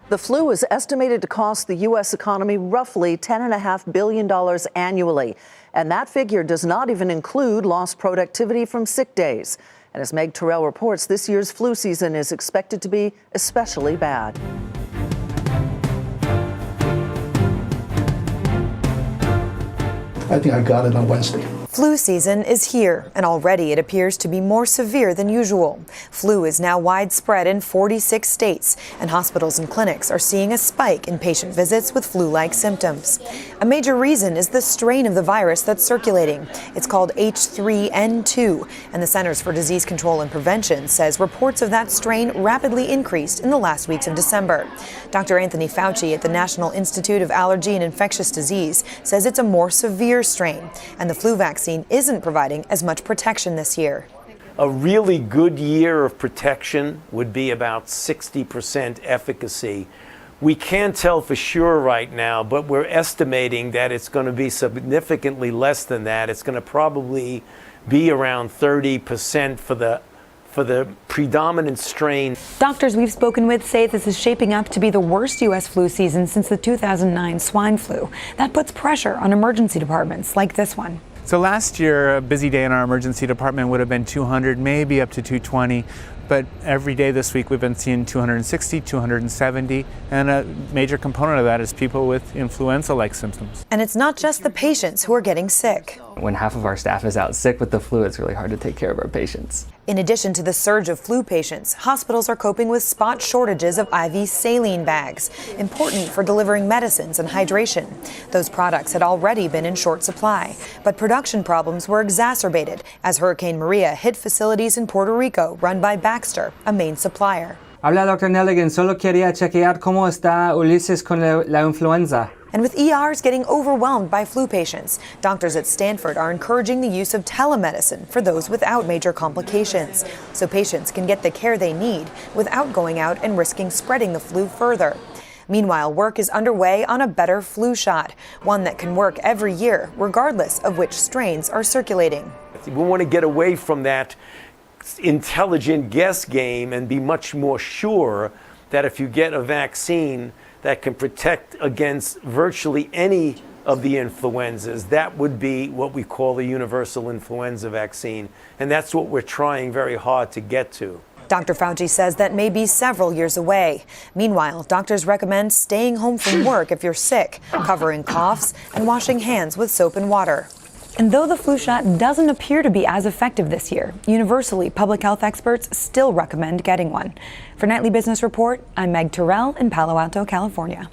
The flu is estimated to cost the U.S. economy roughly $10.5 billion annually. And that figure does not even include lost productivity from sick days. And as Meg Tirrell reports, this year's flu season is expected to be especially bad. I think I got it on Wednesday. Flu season is here, and already it appears to be more severe than usual. Flu is now widespread in 46 states, and hospitals and clinics are seeing a spike in patient visits with flu-like symptoms. A major reason is the strain of the virus that's circulating. It's called H3N2, and the Centers for Disease Control and Prevention says reports of that strain rapidly increased in the last weeks of December. Dr. Anthony Fauci at the National Institute of Allergy and Infectious Disease says it's a more severe strain, and the flu vaccine isn't providing as much protection this year. A really good year of protection would be about 60% efficacy. We can't tell for sure right now, but we're estimating that it's going to be significantly less than that. It's going to probably be around 30% for the predominant strain. Doctors we've spoken with say this is shaping up to be the worst U.S. flu season since the 2009 swine flu. That puts pressure on emergency departments like this one. So last year, a busy day in our emergency department would have been 200, maybe up to 220. But every day this week we've been seeing 260, 270, and a major component of that is people with influenza-like symptoms. And it's not just the patients who are getting sick. When half of our staff is out sick with the flu, it's really hard to take care of our patients. In addition to the surge of flu patients, hospitals are coping with spot shortages of IV saline bags, important for delivering medicines and hydration. Those products had already been in short supply, but production problems were exacerbated as Hurricane Maria hit facilities in Puerto Rico run by Baxter, a main supplier. Habla Dr. Nelligan, solo quería chequear cómo está Ulises con la influenza. And with ERs getting overwhelmed by flu patients, doctors at Stanford are encouraging the use of telemedicine for those without major complications, so patients can get the care they need without going out and risking spreading the flu further. Meanwhile, work is underway on a better flu shot, one that can work every year, regardless of which strains are circulating. We want to get away from that intelligent guess game and be much more sure that if you get a vaccine that can protect against virtually any of the influenzas, that would be what we call the universal influenza vaccine. And that's what we're trying very hard to get to. Dr. Fauci says that may be several years away. Meanwhile, doctors recommend staying home from work if you're sick, covering coughs, and washing hands with soap and water. And though the flu shot doesn't appear to be as effective this year, universally, public health experts still recommend getting one. For Nightly Business Report, I'm Meg Tirrell in Palo Alto, California.